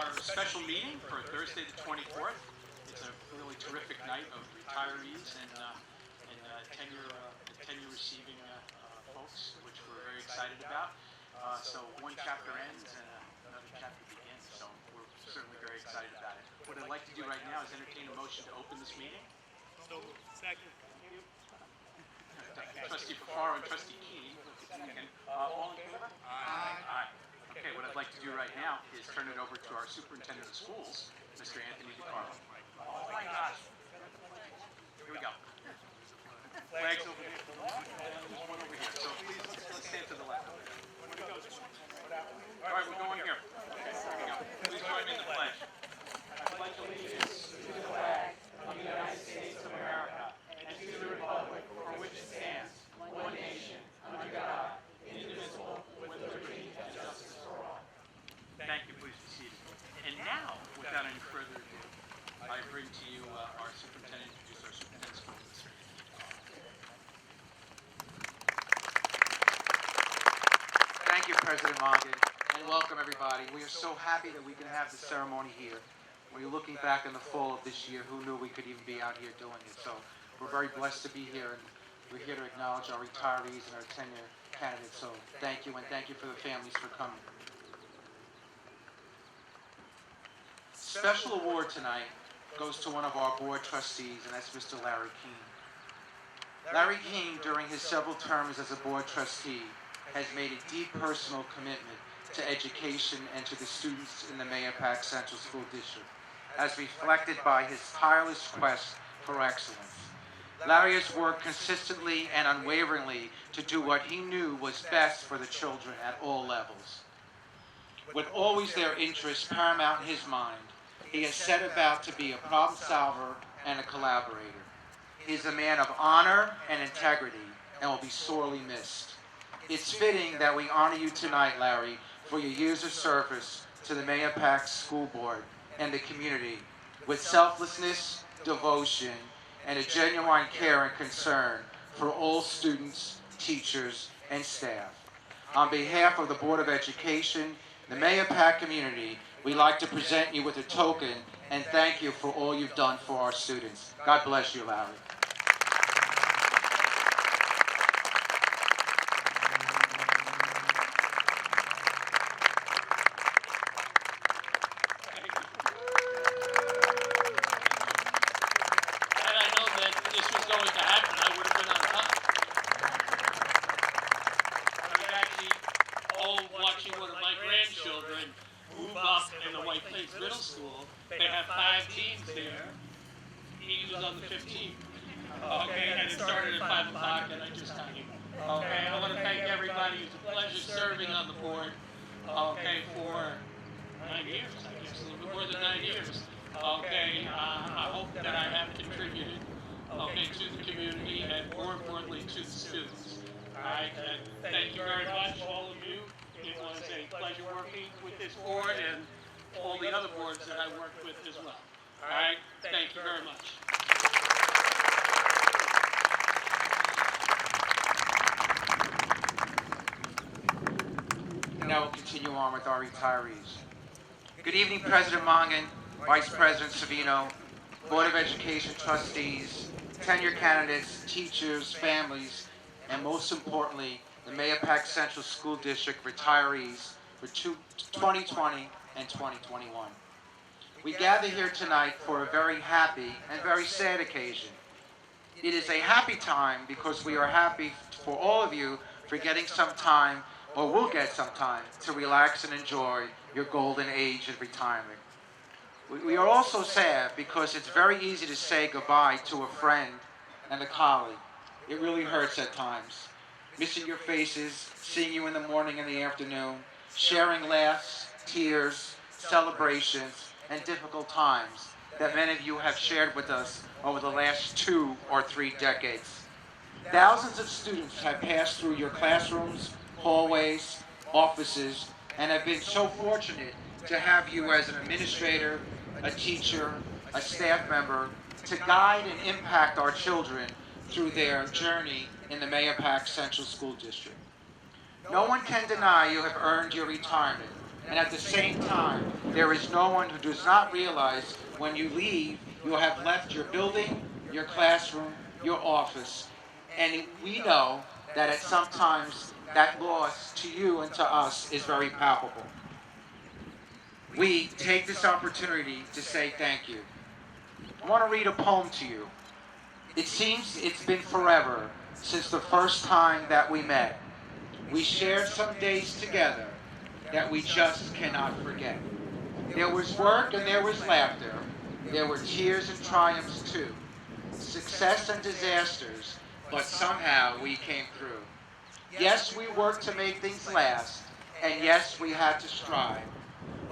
our special meeting for Thursday the 24th. It's a really terrific night of retirees and tenure receiving folks, which we're very excited about. So one chapter ends and another chapter begins, so we're certainly very excited about it. What I'd like to do right now is entertain a motion to open this meeting. So, second. Thank you. Trustee Fafaro and Trustee Key. All in favor? Aye. Aye. Okay, what I'd like to do right now is turn it over to our superintendent of schools, Mr. Anthony DiCarlo. Oh my gosh. Here we go. Flags over here to the left, and there's one over here. So please, let's stand to the left. All right, we're going here. Okay, here we go. Please join me in the pledge. I pledge allegiance to the flag of the United States of America and to the republic for which it stands, one nation, under God, indivisible, with liberty and justice for all. Thank you. Please be seated. And now, without any further ado, I bring to you our superintendent, introduce our superintendent of schools. Thank you, President Mongan, and welcome everybody. We are so happy that we can have the ceremony here. When you're looking back in the fall of this year, who knew we could even be out here doing it? So we're very blessed to be here, and we're here to acknowledge our retirees and our tenure candidates. So thank you, and thank you for the families for coming. Special award tonight goes to one of our board trustees, and that's Mr. Larry Keene. Larry Keene, during his several terms as a board trustee, has made a deep personal commitment to education and to the students in the Mahopac Central School District, as reflected by his tireless quest for excellence. Larry has worked consistently and unwaveringly to do what he knew was best for the children at all levels. With always their interests paramount in his mind, he has set about to be a problem solver and a collaborator. He is a man of honor and integrity and will be sorely missed. It's fitting that we honor you tonight, Larry, for your years of service to the Mahopac School Board and the community with selflessness, devotion, and a genuine care and concern for all students, teachers, and staff. On behalf of the Board of Education, the Mahopac community, we'd like to present you with a token and thank you for all you've done for our students. God bless you, Larry. Middle school, they have 5 teams there. He was on the 15th. Okay, and it started at 5 o'clock, and I just got here. Okay, I want to thank everybody. It's a pleasure serving on the board. Okay, for 9 years, I guess, a little bit more than 9 years. Okay, I hope that I have contributed, okay, to the community and more importantly to the students. All right, and thank you very much, all of you. It was a pleasure working with this board and all the other boards that I worked with as well. All right? Thank you very much. Now we'll continue on with our retirees. Good evening, President Mongan, Vice President Savino, Board of Education trustees, tenure candidates, teachers, families, and most importantly, the Mahopac Central School District retirees for 2020 and 2021. We gather here tonight for a very happy and very sad occasion. It is a happy time because we are happy for all of you for getting some time, or will get some time, to relax and enjoy your golden age of retirement. We are also sad because it's very easy to say goodbye to a friend and a colleague. It really hurts at times. Missing your faces, seeing you in the morning and the afternoon, sharing laughs, tears, celebrations, and difficult times that many of you have shared with us over the last 2 or 3 decades. Thousands of students have passed through your classrooms, hallways, offices, and have been so fortunate to have you as an administrator, a teacher, a staff member, to guide and impact our children through their journey in the Mahopac Central School District. No one can deny you have earned your retirement, And at the same time, there is no one who does not realize when you leave, you have left your building, your classroom, your office. And we know that at sometimes that loss to you and to us is very palpable. We take this opportunity to say thank you. I want to read a poem to you. It seems it's been forever since the first time that we met. We shared some days together that we just cannot forget. There was work and there was laughter. There were tears and triumphs too. Success and disasters, but somehow we came through. Yes, we worked to make things last, and yes, we had to strive.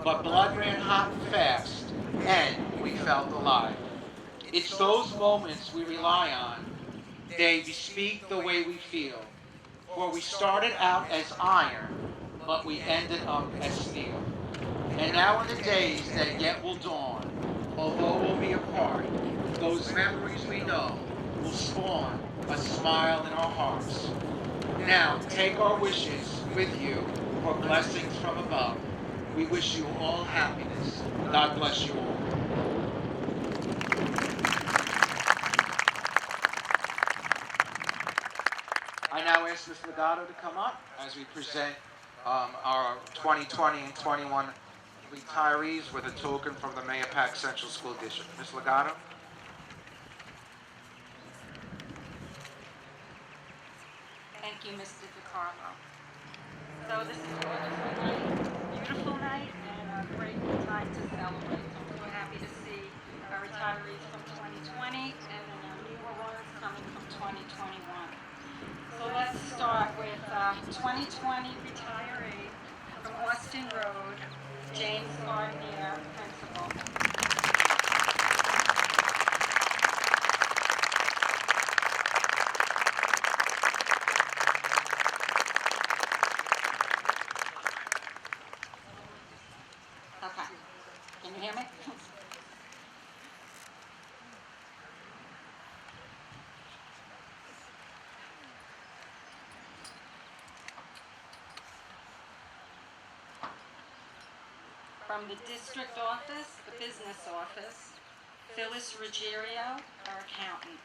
But blood ran hot and fast, and we felt alive. It's those moments we rely on. They bespeak the way we feel. For we started out as iron, but we ended up as steel. And now in the days that yet will dawn, although we'll be apart, those memories we know will spawn a smile in our hearts. Now take our wishes with you for blessings from above. We wish you all happiness. God bless you all. I now ask Ms. Legato to come up as we present our 2020 and 21 retirees with a token from the Mahopac Central School District. Ms. Legato? Thank you, Mr. DiCarlo. So this is a wonderful night, beautiful night, and a great time to celebrate. So we're happy to see our retirees from 2020 and our newer ones coming from 2021. So let's start with 2020 retiree from Austin Road, James Gardner, principal. Okay, can you hear me? From the district office, the business office, Phyllis Ruggiero, our accountant.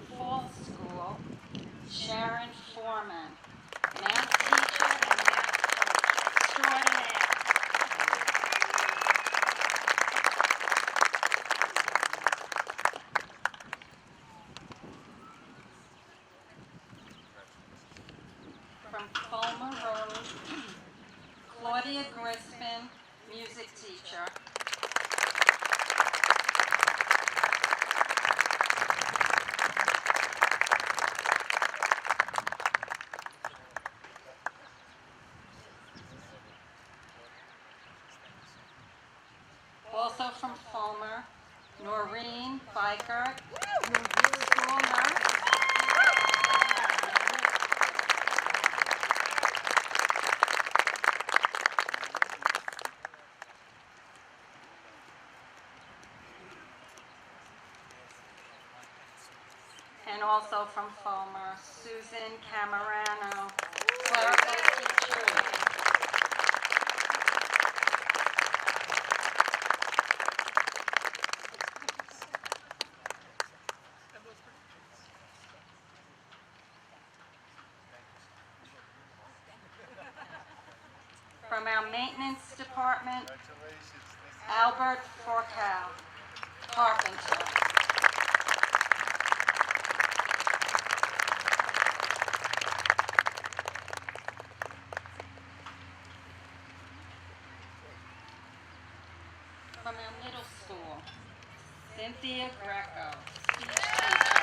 Fall school, Sharon Foreman, math teacher and math coach extraordinaire. From Fulmer Road, Claudia Grispin, music teacher. Also from Fulmer, Noreen Bikert, school nurse. And also from Fulmer, Susan Camarano, clerical teacher. From our maintenance department, Albert Forcal, carpenter. From our middle school, Cynthia Greco, speech teacher.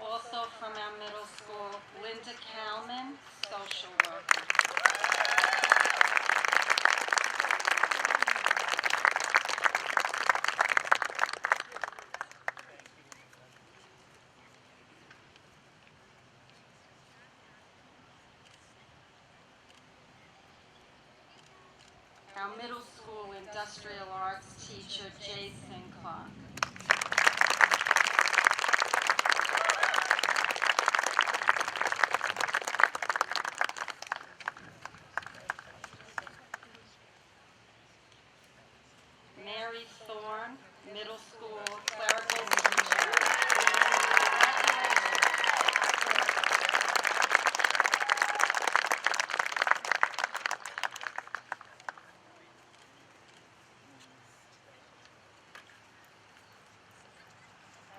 Also from our middle school, Linda Kalman, social worker. middle school industrial arts teacher, Jason Clark. Mary Thorne, middle school clerical teacher.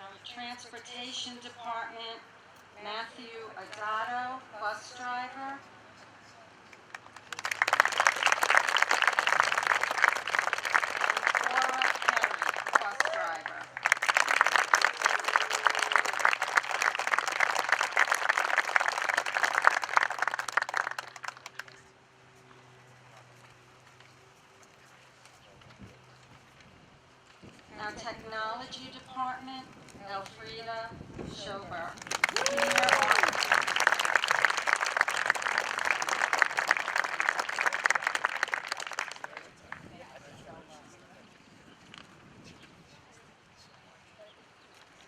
Our transportation department, Matthew Adato, bus driver. And Cora Perry, bus driver. Our technology department, Elfrida Schober, senior officer.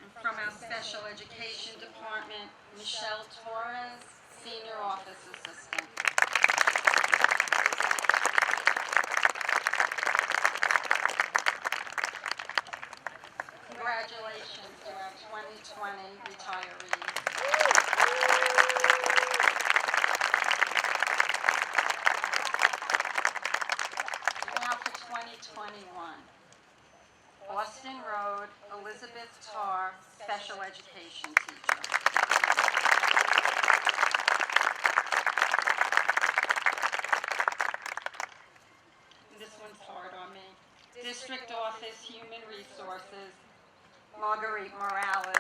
And from our special education department, Michelle Torres, senior office assistant. Congratulations to our 2020 retirees. Now for 2021. Austin Road, Elizabeth Tarr, special education teacher. This one's hard on me. District Office Human Resources, Marguerite Morales.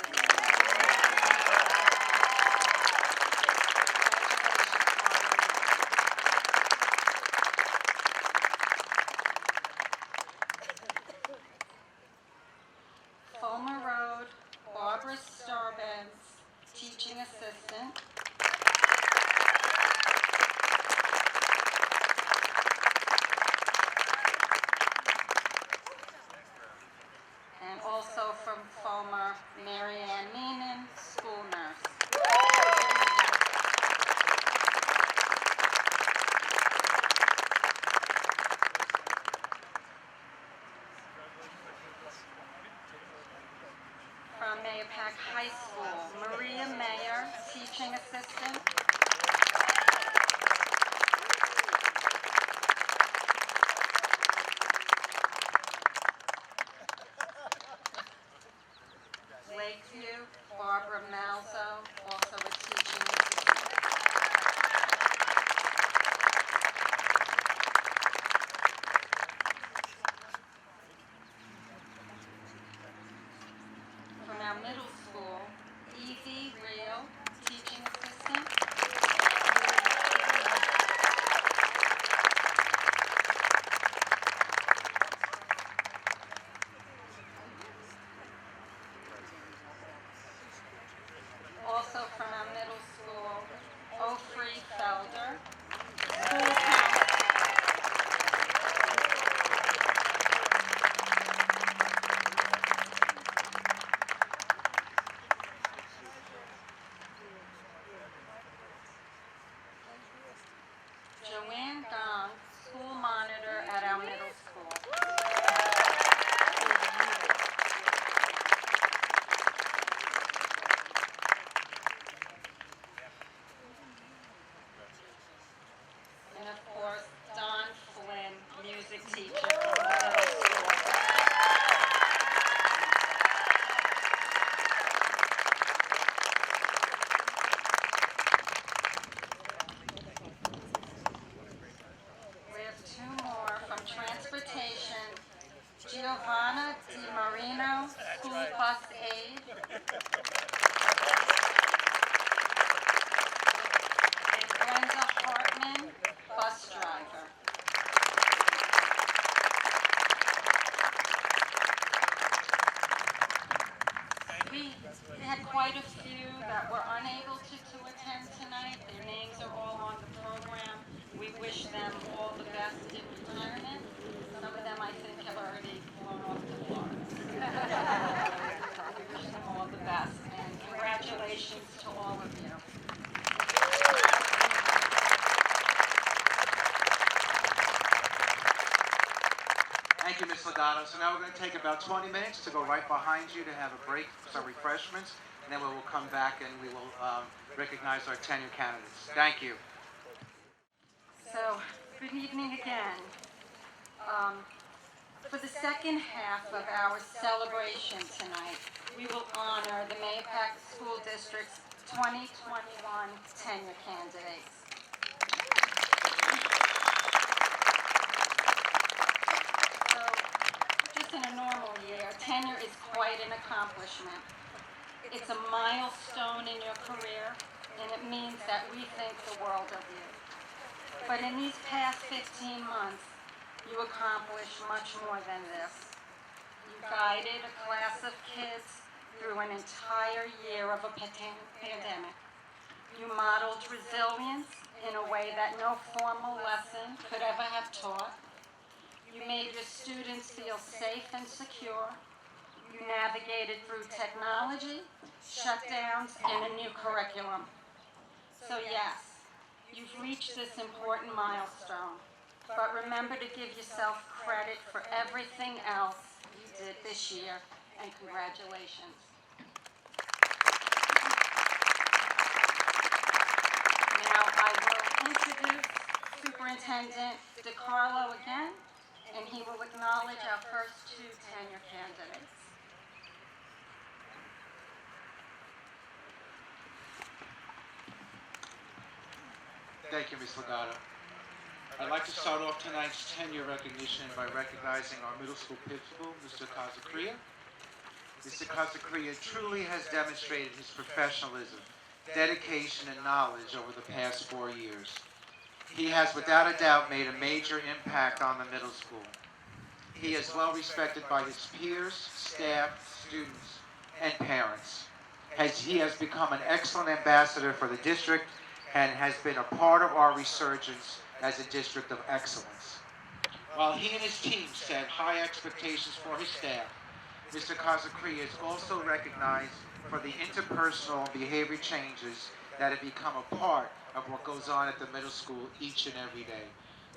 Fulmer Road, Barbara Starbens, teaching assistant. And also from Fulmer, Marianne Meenan, school nurse. From Mayapack High School, Maria Mayer, teaching assistant. Lakeview, Barbara Malzo, also a teaching assistant. From our middle school, Evie Real, teaching assistant. we had quite a few that were unable to attend tonight. Their names are all on the program. We wish them all the best in retirement. Some of them, I think, have already flown off to Florida. So we wish them all the best, and congratulations to all of you. Thank you, Ms. Legato. So now we're going to take about 20 minutes to go right behind you to have a break, some refreshments, and then we will come back and we will recognize our tenure candidates. Thank you. So, good evening again. For the second half of our celebration tonight, we will honor the Mahopac School District's 2021 tenure candidates. So, just in a normal year, tenure is quite an accomplishment. It's a milestone in your career, and it means that we think the world of you. But in these past 15 months, you accomplished much more than this. You guided a class of kids through an entire year of a pandemic. You modeled resilience in a way that no formal lesson could ever have taught. You made your students feel safe and secure. You navigated through technology, shutdowns, and a new curriculum. So yes, you've reached this important milestone, but remember to give yourself credit for everything else you did this year, and congratulations. Now I will introduce Superintendent DiCarlo again, and he will acknowledge our first two tenure candidates. Thank you, Ms. Legato. I'd like to start off tonight's tenure recognition by recognizing our middle school principal, Mr. Casacria. Mr. Casacria truly has demonstrated his professionalism, dedication, and knowledge over the past 4 years. He has without a doubt made a major impact on the middle school. He is well respected by his peers, staff, students, and parents. He has become an excellent ambassador for the district and has been a part of our resurgence as a district of excellence. While he and his team set high expectations for his staff, Mr. Casacria is also recognized for the interpersonal behavior changes that have become a part of what goes on at the middle school each and every day.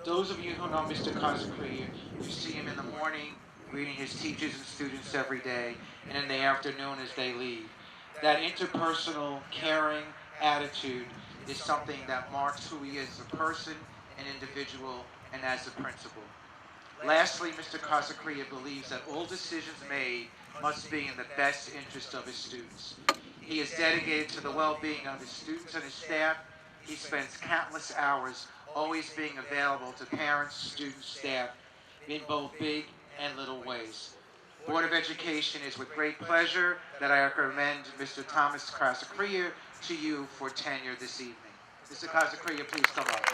Those of you who know Mr. Casacria, you see him in the morning greeting his teachers and students every day, and in the afternoon as they leave. That interpersonal, caring attitude is something that marks who he is as a person, an individual, and as a principal. Lastly, Mr. Casacria believes that all decisions made must be in the best interest of his students. He is dedicated to the well-being of his students and his staff. He spends countless hours always being available to parents, students, staff in both big and little ways. Board of Education is with great pleasure that I recommend Mr. Thomas Casacria to you for tenure this evening. Mr. Casacria, please come up.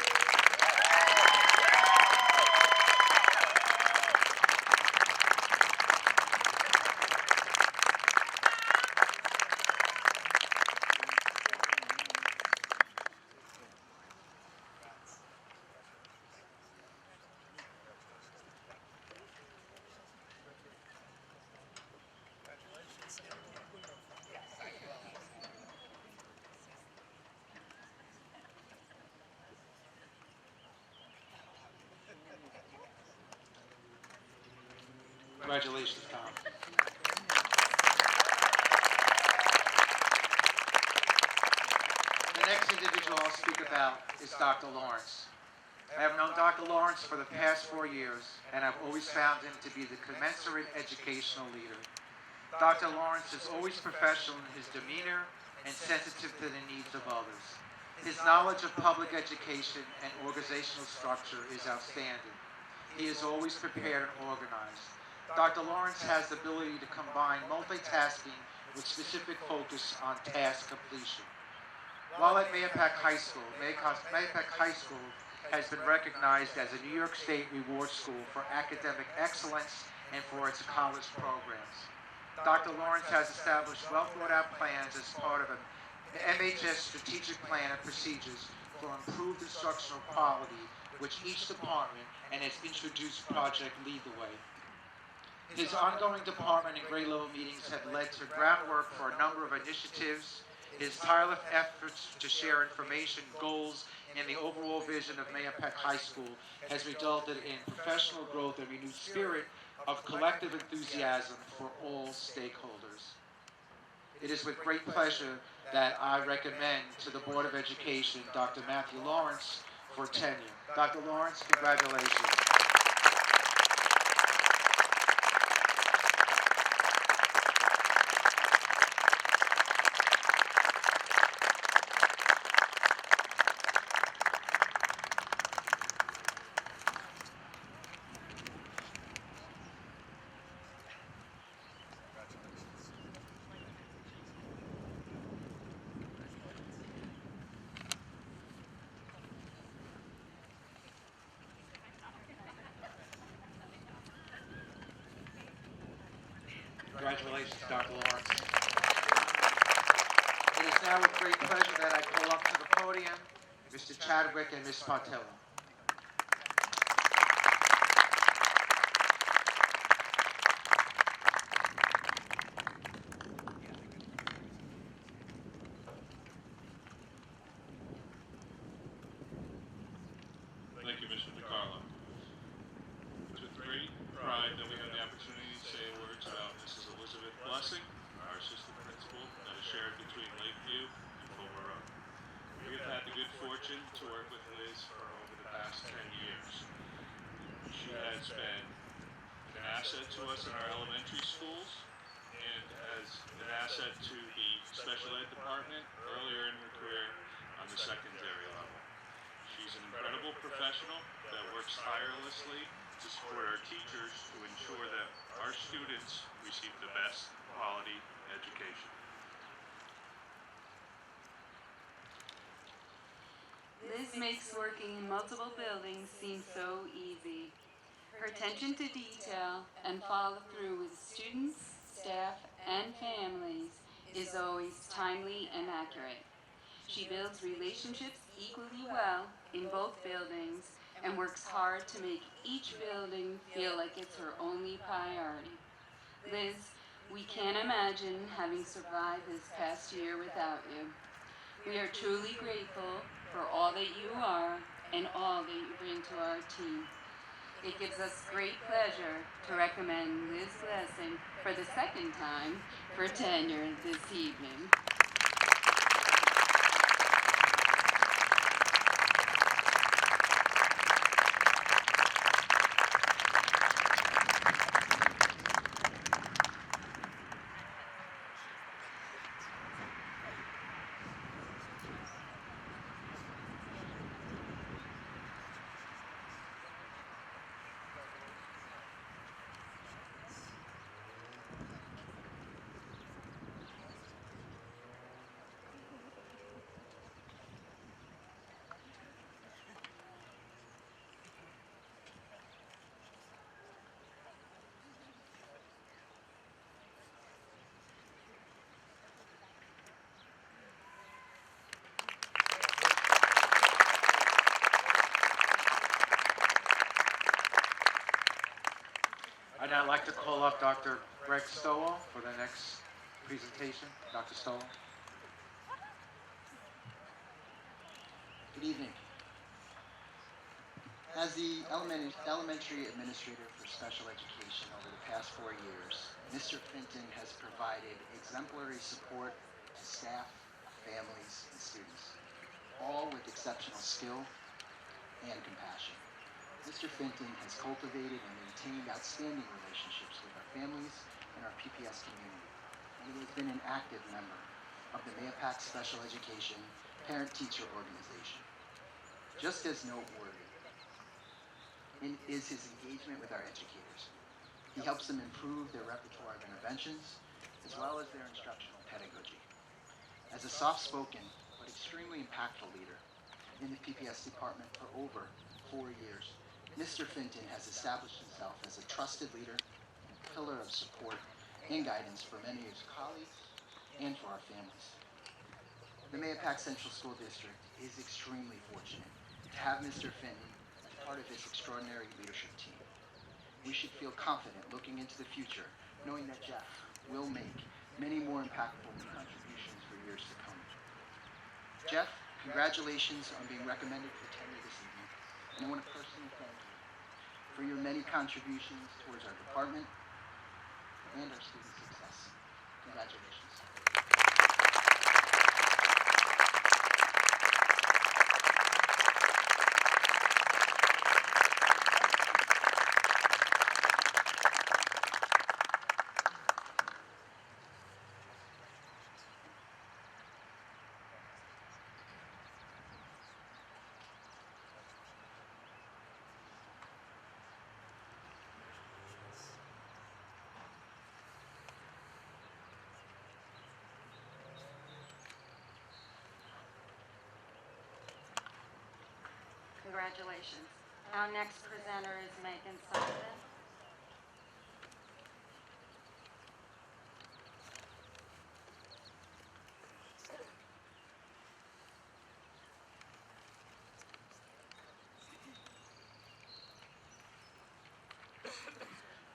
Congratulations, Tom. The next individual I'll speak about is Dr. Lawrence. I have known Dr. Lawrence for the past 4 years, and I've always found him to be the commensurate educational leader. Dr. Lawrence is always professional in his demeanor and sensitive to the needs of others. His knowledge of public education and organizational structure is outstanding. He is always prepared and organized. Dr. Lawrence has the ability to combine multitasking with specific focus on task completion. While at Mahopac High School, Mahopac High School has been recognized as a New York State reward school for academic excellence and for its college programs. Dr. Lawrence has established well-thought-out plans as part of an MHS strategic plan and procedures for improved instructional quality, which each department and its introduced project lead the way. His ongoing department and grade level meetings have led to groundwork for a number of initiatives. His tireless efforts to share information, goals, and the overall vision of Mahopac High School has resulted in professional growth and renewed spirit of collective enthusiasm for all stakeholders. It is with great pleasure that I recommend to the Board of Education Dr. Matthew Lawrence for tenure. Dr. Lawrence, congratulations. Congratulations, Dr. Lawrence. It is now with great pleasure that I call up to the podium Mr. Chadwick and Ms. Pontello. Thank you, Mr. DiCarlo. It's with great pride that we have the opportunity to say words about Mrs. Elizabeth Blessing, our assistant principal that is shared between Lakeview and Fulmer Road. We have had the good fortune to work with Liz for over the past 10 years. She has been an asset to us in our elementary schools and as an asset to the special ed department earlier in her career on the secondary level. She's an incredible professional that works tirelessly to support our teachers to ensure that our students receive the best quality education. Liz makes working in multiple buildings seem so easy. Her attention to detail and follow through with students, staff, and families is always timely and accurate. She builds relationships equally well in both buildings and works hard to make each building feel like it's her only priority. Liz, we can't imagine having survived this past year without you. We are truly grateful for all that you are and all that you bring to our team. It gives us great pleasure to recommend Liz Blessing for the second time for tenure this evening. I'd now like to call up Dr. Greg Stowell for the next presentation. Dr. Stowell. Good evening. As the elementary administrator for special education over the past 4 years, Mr. Finton has provided exemplary support to staff, families, and students, all with exceptional skill and compassion. Mr. Finton has cultivated and maintained outstanding relationships with our families and our PPS community, and he has been an active member of the Mahopac Special Education Parent-Teacher Organization. Just as noteworthy is his engagement with our educators. He helps them improve their repertoire of interventions, as well as their instructional pedagogy. As a soft-spoken but extremely impactful leader in the PPS department for over 4 years, Mr. Finton has established himself as a trusted leader and pillar of support and guidance for many of his colleagues and for our families. The Mahopac Central School District is extremely fortunate to have Mr. Fenton as part of its extraordinary leadership team. We should feel confident looking into the future, knowing that Jeff will make many more impactful contributions for years to come. Jeff, congratulations on being recommended for tenure this evening, and I want to personally thank you for your many contributions towards our department and our student success. Congratulations. Congratulations. Our next presenter is Megan Sullivan.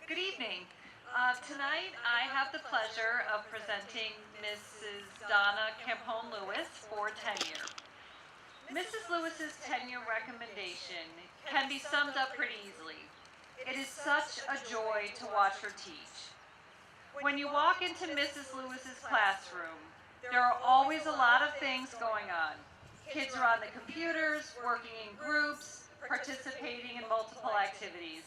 Good evening. Tonight I have the pleasure of presenting Mrs. Donna Campone-Lewis for tenure. Mrs. Lewis's tenure recommendation can be summed up pretty easily. It is such a joy to watch her teach. When you walk into Mrs. Lewis's classroom, there are always a lot of things going on. Kids are on the computers, working in groups, participating in multiple activities.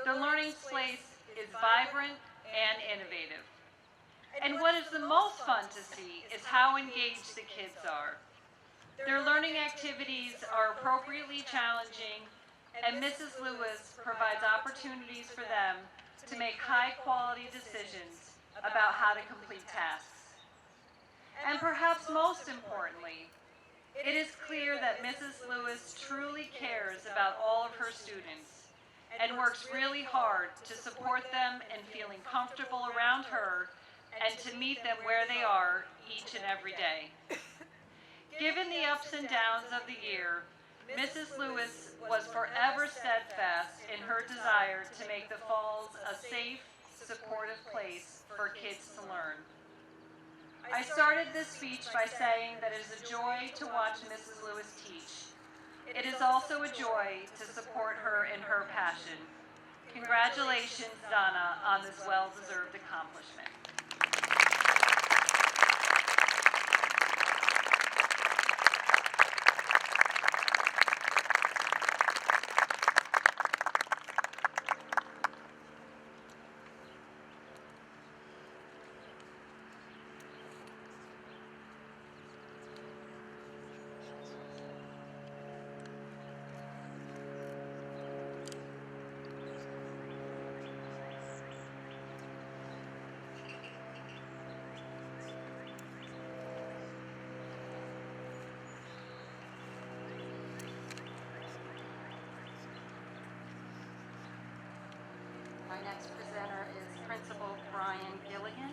The learning space is vibrant and innovative. And what is the most fun to see is how engaged the kids are. Their learning activities are appropriately challenging, and Mrs. Lewis provides opportunities for them to make high-quality decisions about how to complete tasks. And perhaps most importantly, it is clear that Mrs. Lewis truly cares about all of her students and works really hard to support them in feeling comfortable around her and to meet them where they are each and every day. Given the ups and downs of the year, Mrs. Lewis was forever steadfast in her desire to make the Falls a safe, supportive place for kids to learn. I started this speech by saying that it is a joy to watch Mrs. Lewis teach. It is also a joy to support her in her passion. Congratulations, Donna, on this well-deserved accomplishment. Our next presenter is Principal Brian Gilligan.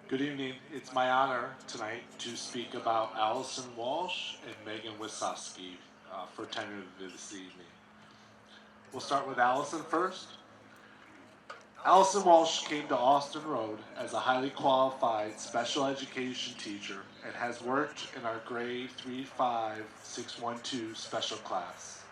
Good evening. It's my honor tonight to speak about Allison Walsh and Megan Wisowski for tenure this evening. We'll start with Allison first. Allison Walsh came to Austin Road as a highly qualified special education teacher and has worked in our grade 35612 special class.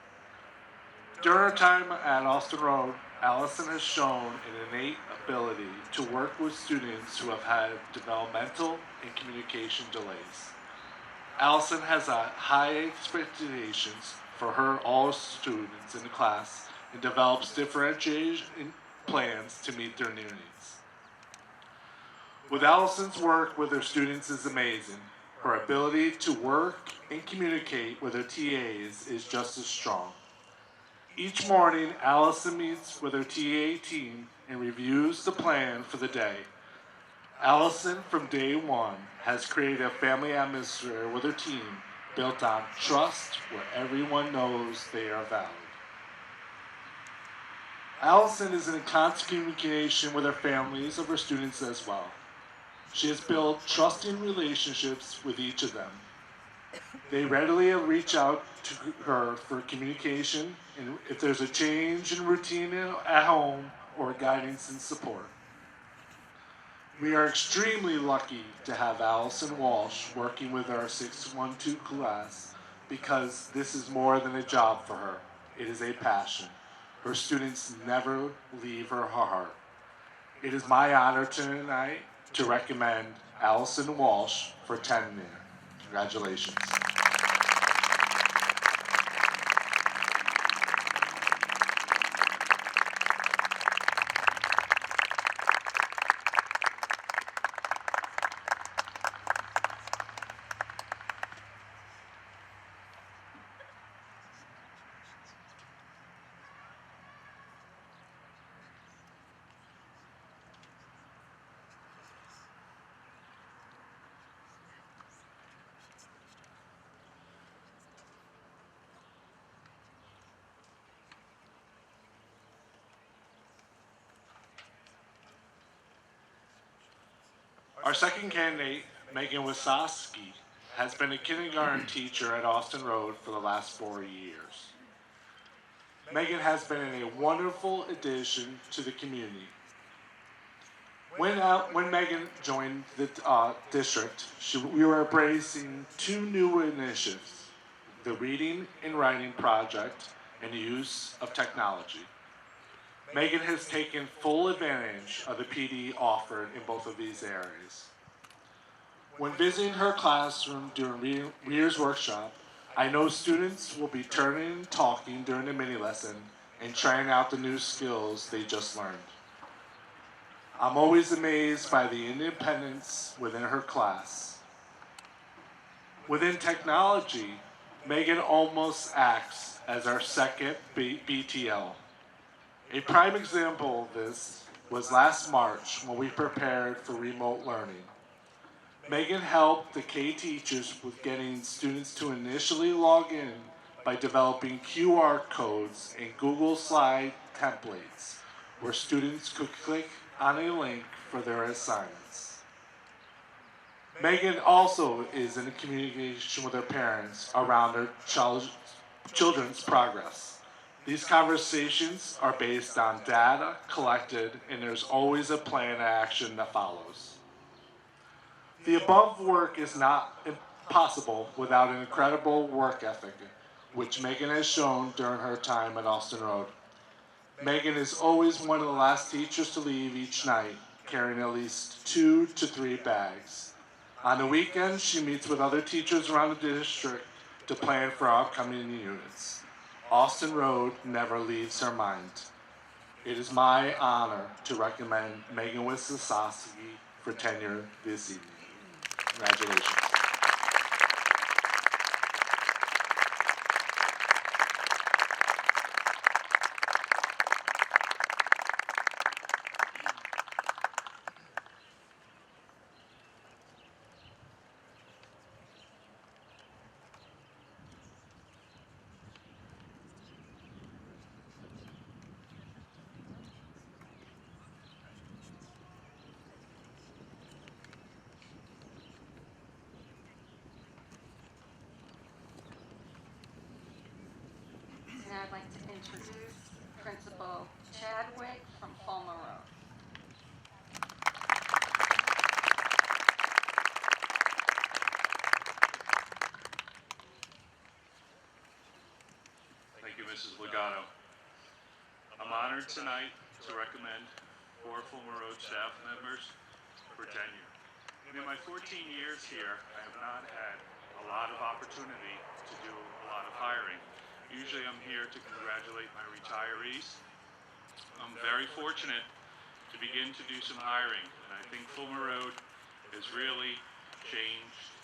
During her time at Austin Road, Allison has shown an innate ability to work with students who have had developmental and communication delays. Allison has high expectations for all students in the class and develops differentiation plans to meet their new needs. With Allison's work with her students is amazing. Her ability to work and communicate with her TAs is just as strong. Each morning, Allison meets with her TA team and reviews the plan for the day. Allison, from day one, has created a family atmosphere with her team built on trust where everyone knows they are valued. Allison is in constant communication with her families of her students as well. She has built trusting relationships with each of them. They readily reach out to her for communication and if there's a change in routine at home or guidance and support. We are extremely lucky to have Allison Walsh working with our 612 class because this is more than a job for her. It is a passion. Her students never leave her heart. It is my honor tonight to recommend Allison Walsh for tenure. Congratulations. Our second candidate, Megan Wisowski, has been a kindergarten teacher at Austin Road for the last 4 years. Megan has been a wonderful addition to the community. When Megan joined the district, we were embracing 2 new initiatives, the Reading and Writing Project and the use of technology. Megan has taken full advantage of the PD offered in both of these areas. When visiting her classroom during Reader's Workshop, I know students will be turning and talking during the mini lesson and trying out the new skills they just learned. I'm always amazed by the independence within her class. Within technology, Megan almost acts as our second BTL. A prime example of this was last March when we prepared for remote learning. Megan helped the K teachers with getting students to initially log in by developing QR codes and Google Slide templates where students could click on a link for their assignments. Megan also is in communication with her parents around their children's progress. These conversations are based on data collected, and there's always a plan of action that follows. The above work is not possible without an incredible work ethic, which Megan has shown during her time at Austin Road. Megan is always one of the last teachers to leave each night, carrying at least 2 to 3 bags. On the weekends, she meets with other teachers around the district to plan for upcoming units. Austin Road never leaves her mind. It is my honor to recommend Megan Wisowski for tenure this evening. Congratulations. Now I'd like to introduce Principal Chadwick from Fulmer Road. Thank you, Mrs. Legato. I'm honored tonight to recommend 4 Fulmer Road staff members for tenure. In my 14 years here, I have not had a lot of opportunity to do a lot of hiring. Usually I'm here to congratulate my retirees. I'm very fortunate to begin to do some hiring, and I think Fulmer Road has really changed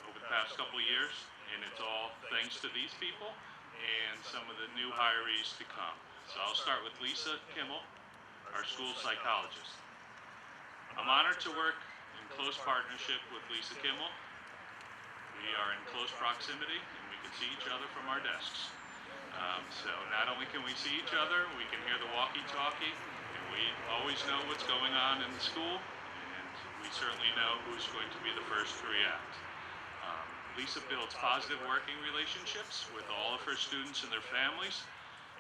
over the past couple of years, and it's all thanks to these people and some of the new hirees to come. So I'll start with Lisa Kimmel, our school psychologist. I'm honored to work in close partnership with Lisa Kimmel. We are in close proximity and we can see each other from our desks. So not only can we see each other, we can hear the walkie-talkie, and we always know what's going on in the school, and we certainly know who's going to be the first to react. Lisa builds positive working relationships with all of her students and their families,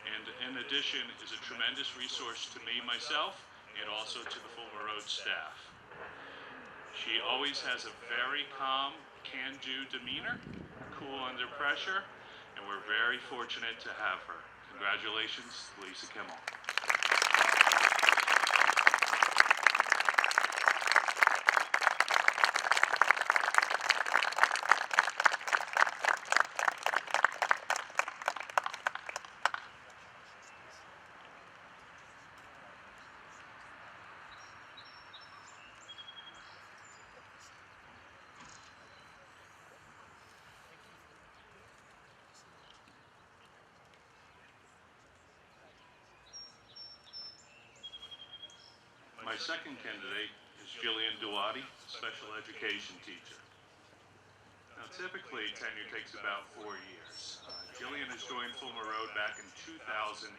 and in addition is a tremendous resource to me myself and also to the Fulmer Road staff. She always has a very calm, can-do demeanor, cool under pressure, and we're very fortunate to have her. Congratulations, Lisa Kimmel. My second candidate is Jillian Duwati, special education teacher. Now typically tenure takes about 4 years. Jillian has joined Fulmer Road back in 2008.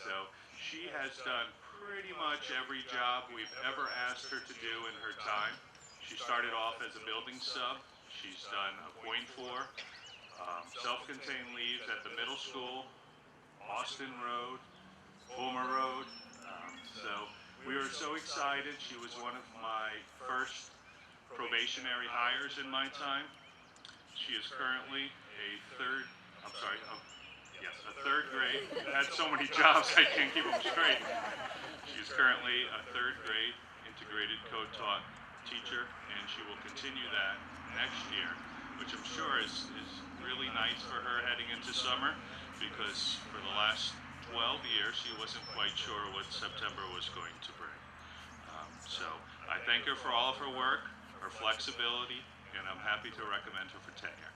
So she has done pretty much every job we've ever asked her to do in her time. She started off as a building sub. She's done a point for, self-contained leaves at the middle school, Austin Road, Fulmer Road. So we were so excited. She was one of my first probationary hires in my time. She is currently a third grade. I've had so many jobs I can't keep them straight. She's currently a third grade integrated co-taught teacher, and she will continue that next year, which I'm sure is really nice for her heading into summer, because for the last 12 years, she wasn't quite sure what September was going to bring. So I thank her for all of her work, her flexibility, and I'm happy to recommend her for tenure.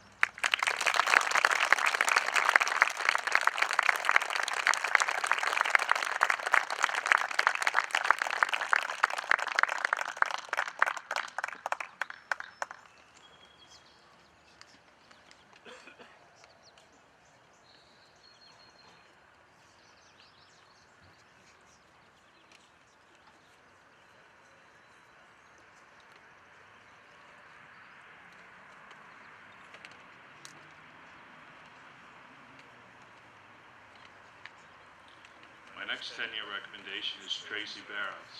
My next tenure recommendation is Tracy Barrows.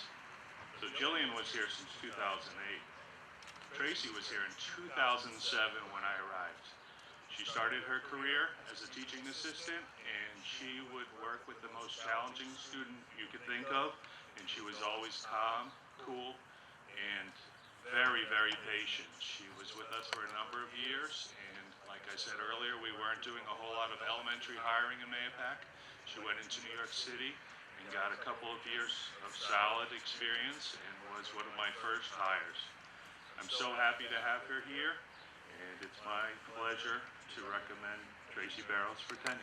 So Jillian was here since 2008. Tracy was here in 2007 when I arrived. She started her career as a teaching assistant, and she would work with the most challenging student you could think of, and she was always calm, cool, and very, very patient. She was with us for a number of years, and like I said earlier, we weren't doing a whole lot of elementary hiring in Mahopac. She went into New York City and got a couple of years of solid experience and was one of my first hires. I'm so happy to have her here, and it's my pleasure to recommend Tracy Barrows for tenure.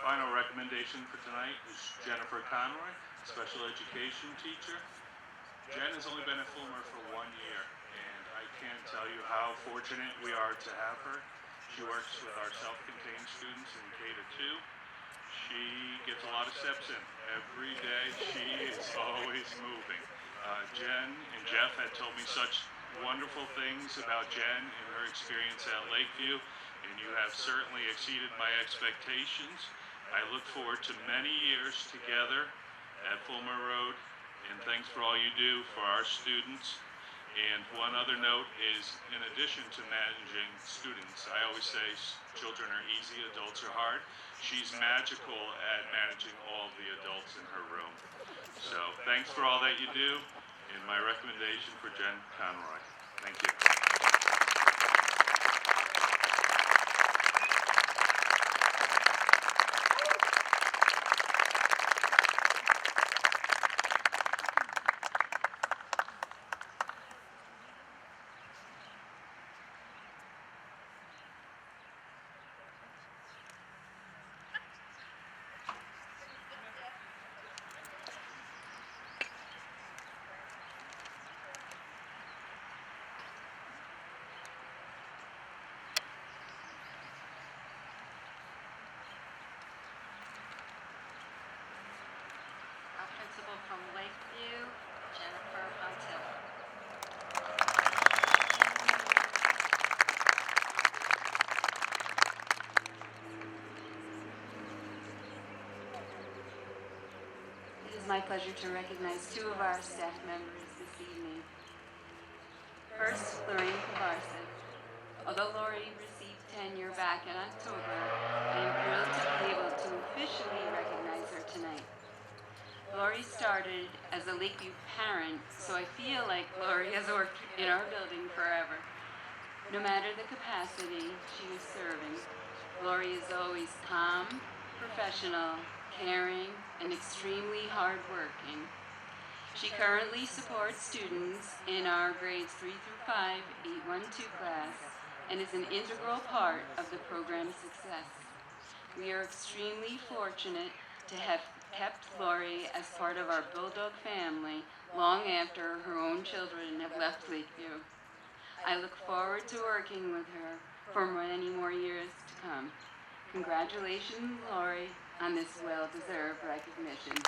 Final recommendation for tonight is Jennifer Conroy, special education teacher. Jen has only been at Fulmer for 1 year, and I can't tell you how fortunate we are to have her. She works with our self-contained students in K-2. She gets a lot of steps in. Every day she is always moving. Jen and Jeff had told me such wonderful things about Jen and her experience at Lakeview, and you have certainly exceeded my expectations. I look forward to many years together at Fulmer Road, and thanks for all you do for our students. And one other note is, in addition to managing students, I always say children are easy, adults are hard. She's magical at managing all the adults in her room. So thanks for all that you do, and in my recommendation for Jen Conroy. Thank you. Our principal from Lakeview, Jennifer Montilla. It is my pleasure to recognize two of our staff members this evening. First, Lorraine Kovarsic. Although Lori received tenure back in October, I am thrilled to be able to officially recognize her tonight. Lori started as a Lakeview parent, so I feel like Lori has worked in our building forever. No matter the capacity she was serving, Lori is always calm, professional, caring, and extremely hardworking. She currently supports students in our grades 3 through 5 812 class and is an integral part of the program's success. We are extremely fortunate to have kept Lori as part of our Bulldog family long after her own children have left Lakeview. I look forward to working with her for many more years to come. Congratulations, Lori, on this well-deserved recognition.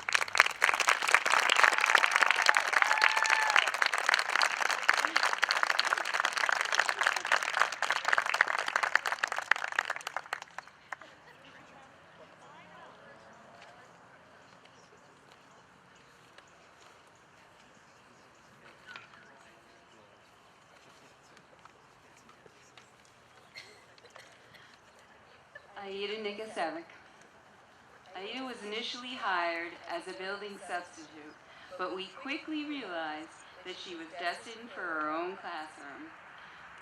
Aida Nikasevic. Aida was initially hired as a building substitute, but we quickly realized that she was destined for her own classroom.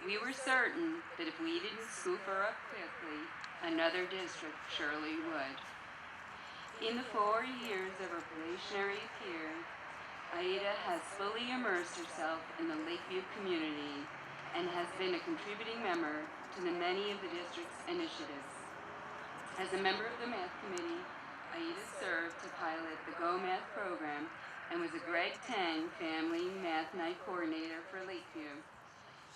We were certain that if we didn't scoop her up quickly, another district surely would. In the 4 years of her probationary period, Aida has fully immersed herself in the Lakeview community and has been a contributing member to the many of the district's initiatives. As a member of the math committee, Aida served to pilot the Go Math program and was a Greg 10 Family Math Night coordinator for Lakeview.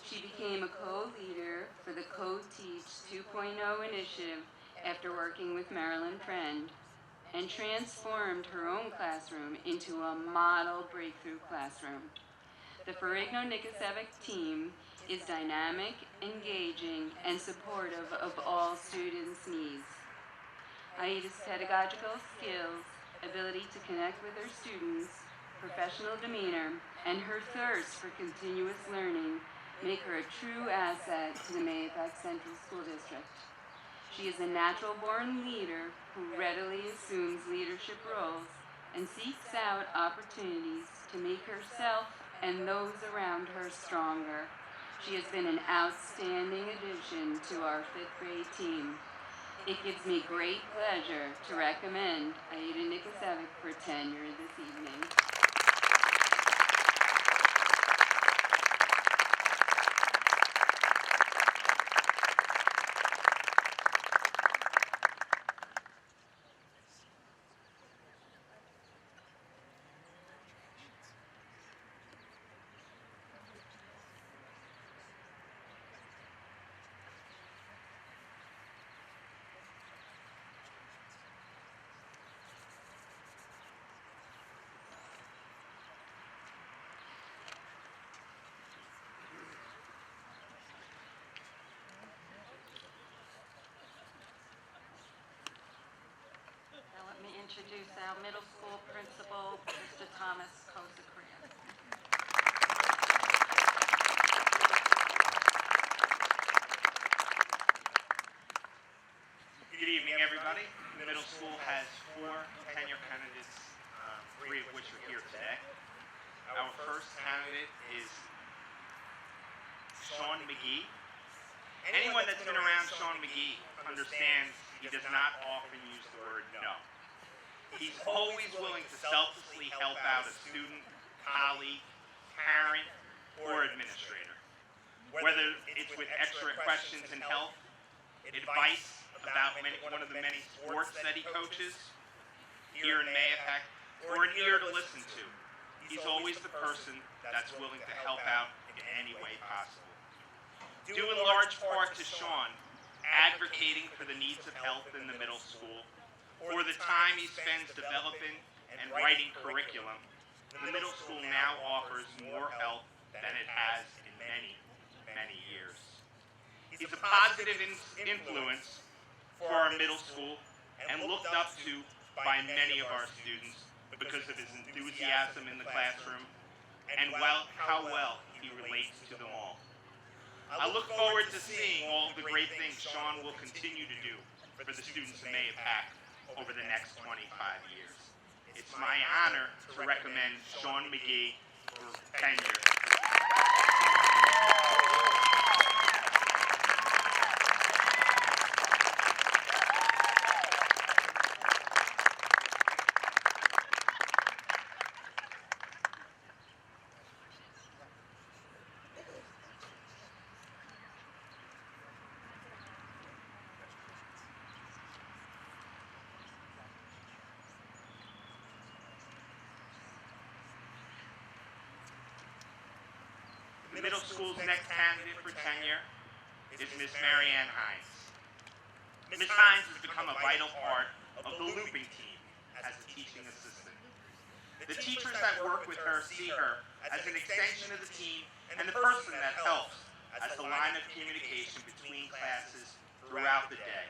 She became a co-leader for the Co-Teach 2.0 initiative after working with Marilyn Friend and transformed her own classroom into a model breakthrough classroom. The Ferrigno-Nikasevic team is dynamic, engaging, and supportive of all students' needs. Aida's pedagogical skills, ability to connect with her students, professional demeanor, and her thirst for continuous learning make her a true asset to the Mahopac Central School District. She is a natural-born leader who readily assumes leadership roles and seeks out opportunities to make herself and those around her stronger. She has been an outstanding addition to our 5th grade team. It gives me great pleasure to recommend Aida Nikasevic for tenure this evening. Now let me introduce our middle school principal, Mr. Thomas Kosakria. Good evening, everybody. The middle school has 4 tenure candidates, 3 of which are here today. Our first candidate is Sean McGee. Anyone that's been around Sean McGee understands he does not often use the word no. He's always willing to selflessly help out a student, colleague, parent, or administrator. Whether it's with extra questions in health, advice about one of the many sports that he coaches here in Mayapack, or an ear to listen to. He's always the person that's willing to help out in any way possible. Due in large part to Sean advocating for the needs of health in the middle school, or the time he spends developing and writing curriculum, the middle school now offers more help than it has in many, many years. He's a positive influence for our middle school and looked up to by many of our students because of his enthusiasm in the classroom and how well he relates to them all. I look forward to seeing all of the great things Sean will continue to do for the students of Mayapack over the next 25 years. It's my honor to recommend Sean McGee for tenure. The middle school's next candidate for tenure is Miss Marianne Hines. Miss Hines has become a vital part of the looping team as a teaching assistant. The teachers that work with her see her as an extension of the team and the person that helps as the line of communication between classes throughout the day.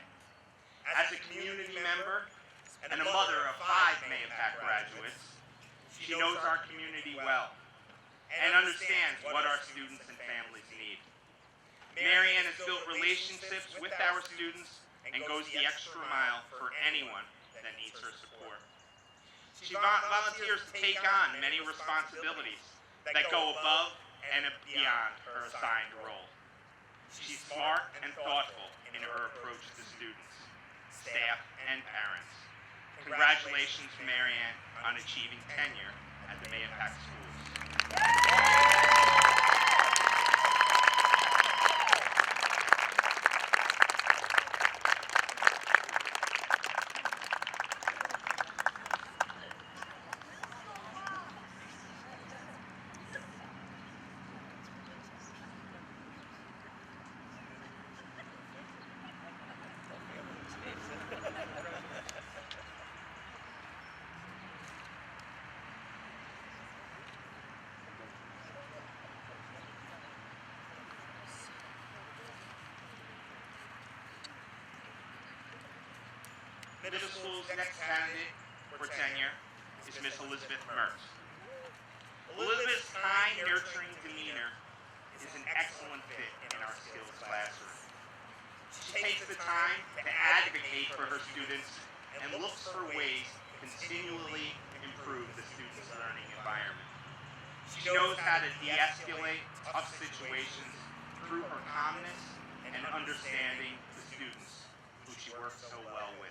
As a community member and a mother of 5 Mayapack graduates, she knows our community well and understands what our students and families need. Marianne has built relationships with our students and goes the extra mile for anyone that needs her support. She volunteers to take on many responsibilities that go above and beyond her assigned role. She's smart and thoughtful in her approach to students, staff, and parents. Congratulations, Marianne, on achieving tenure at the Mayapack schools. Middle school's next candidate for tenure is Miss Elizabeth Mertz. Elizabeth's kind, nurturing demeanor is an excellent fit in our skills classroom. She takes the time to advocate for her students and looks for ways to continually improve the students' learning environment. She knows how to de-escalate tough situations through her calmness and understanding the students who she works so well with.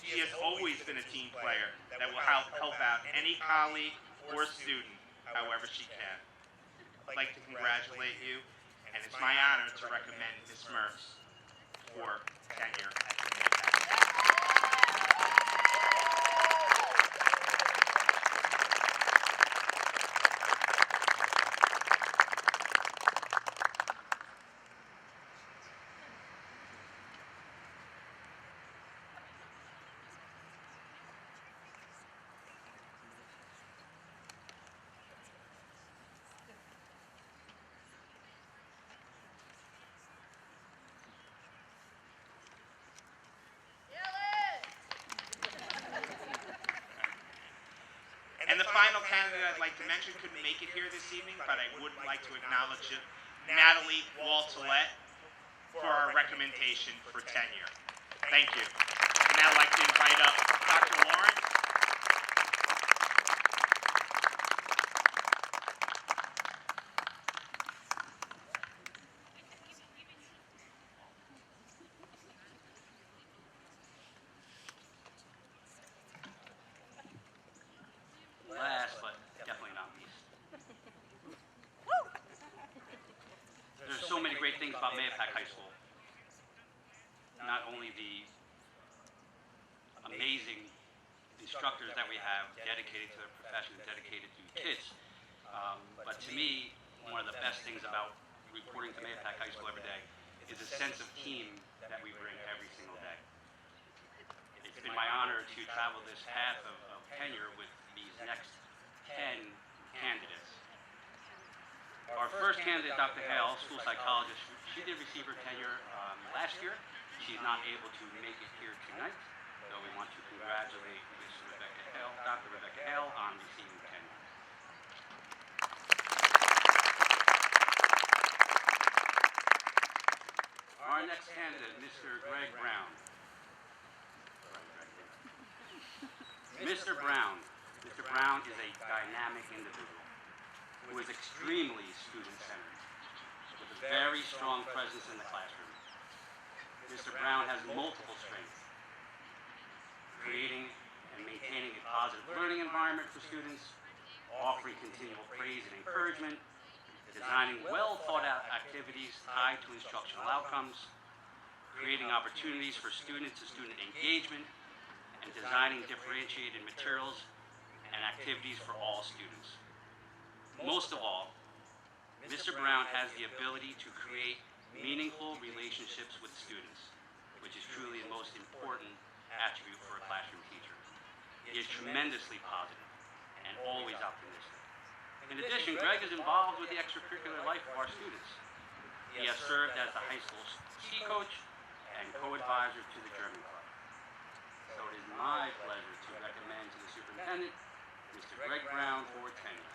She has always been a team player that will help out any colleague or student however she can. I'd like to congratulate you, and it's my honor to recommend Ms. Mertz for tenure at the Mayapack. And the final candidate I'd like to mention couldn't make it here this evening, but I would like to acknowledge Natalie Waltolette for our recommendation for tenure. Thank you. And now I'd like to invite up Dr. Lawrence. instructors that we have dedicated to their profession, dedicated to kids. But to me, one of the best things about reporting to Mahopac High School every day is a sense of team that we bring every single day. It's been my honor to travel this path of tenure with these next 10 candidates. Our first candidate, Dr. Hale, school psychologist, she did receive her tenure last year. She's not able to make it here tonight, so we want to congratulate Ms. Rebecca Hale, Dr. Rebecca Hale, on receiving tenure. Our next candidate, Mr. Greg Brown. Mr. Brown is a dynamic individual who is extremely student-centered, with a very strong presence in the classroom. Mr. Brown has multiple strengths: creating and maintaining a positive learning environment for students, offering continual praise and encouragement, designing well-thought-out activities tied to instructional outcomes, creating opportunities for student-to-student engagement, and designing differentiated materials and activities for all students. Most of all, Mr. Brown has the ability to create meaningful relationships with students, which is truly the most important attribute for a classroom teacher. He is tremendously positive and always optimistic. In addition, Greg is involved with the extracurricular life of our students. He has served as the high school ski coach and co-advisor to the German Club. So it is my pleasure to recommend to the superintendent, Mr. Greg Brown, for tenure.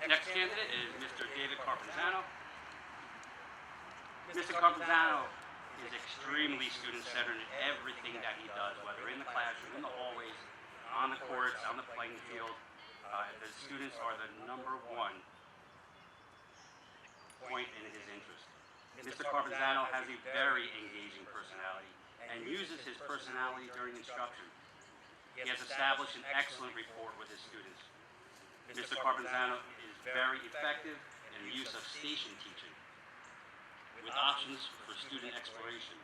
Next candidate is Mr. David Carpenzano. Mr. Carpenzano is extremely student-centered in everything that he does, whether in the classroom, in the hallways, on the courts, on the playing field. The students are the number one point in his interest. Mr. Carpenzano has a very engaging personality and uses his personality during instruction. He has established an excellent rapport with his students. Mr. Carpenzano is very effective in the use of station teaching, with options for student exploration.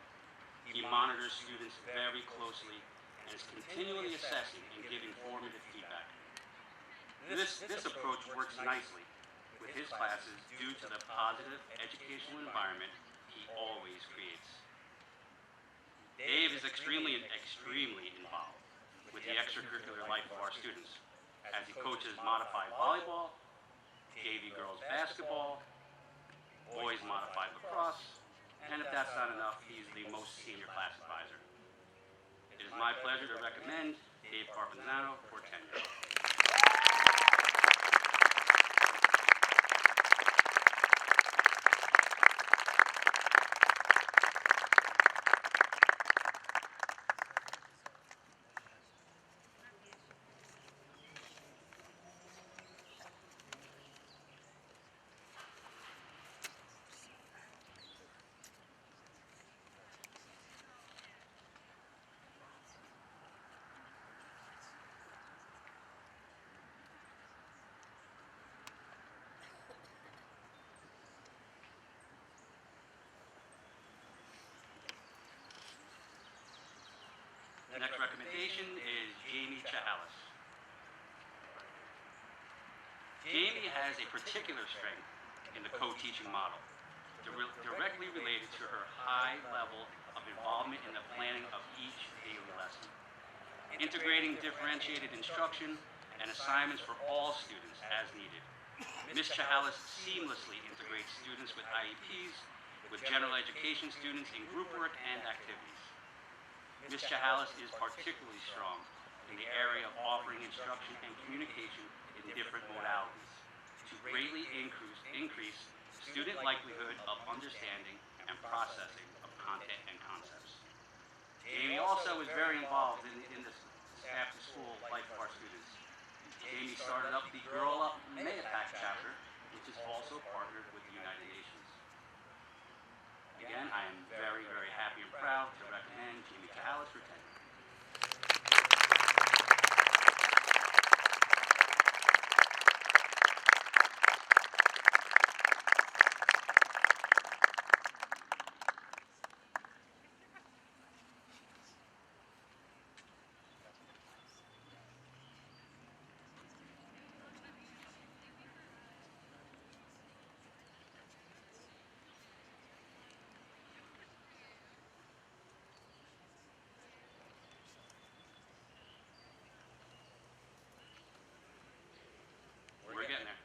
He monitors students very closely and is continually assessing and giving formative feedback. This approach works nicely with his classes due to the positive educational environment he always creates. Dave is extremely involved with the extracurricular life of our students, as he coaches modified volleyball, JV girls basketball, boys modified lacrosse, and if that's not enough, he's the most senior class advisor. It is my pleasure to recommend Dave Carpenzano for tenure. The next recommendation is Jamie Chahalis. Jamie has a particular strength in the co-teaching model, directly related to her high level of involvement in the planning of each daily lesson, integrating differentiated instruction and assignments for all students as needed. Ms. Chahalis seamlessly integrates students with IEPs with general education students in group work and activities. Ms. Chahalis is particularly strong in the area of offering instruction and communication in different modalities to greatly increase student likelihood of understanding and processing of content and concepts. Jamie also is very involved in the after-school life of our students. Jamie started up the Girl Up Mayapack chapter, which is also partnered with the United Nations. Again, I am very, very happy and proud to recommend Jamie Cahalis for tenure. We're getting there.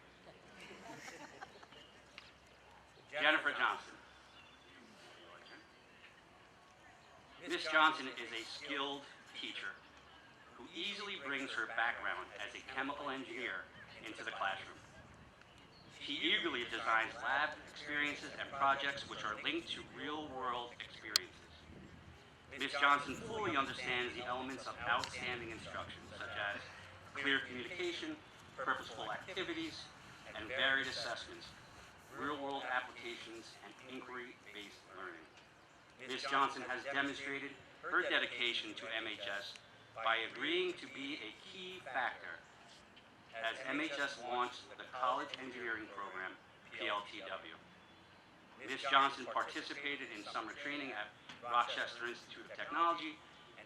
Jennifer Johnson. Miss Johnson is a skilled teacher who easily brings her background as a chemical engineer into the classroom. She eagerly designs lab experiences and projects which are linked to real-world experiences. Miss Johnson fully understands the elements of outstanding instruction, such as clear communication, purposeful activities, and varied assessments, real-world applications, and inquiry-based learning. Ms. Johnson has demonstrated her dedication to MHS by agreeing to be a key factor as MHS launched the College Engineering Program, PLTW. Ms. Johnson participated in summer training at Rochester Institute of Technology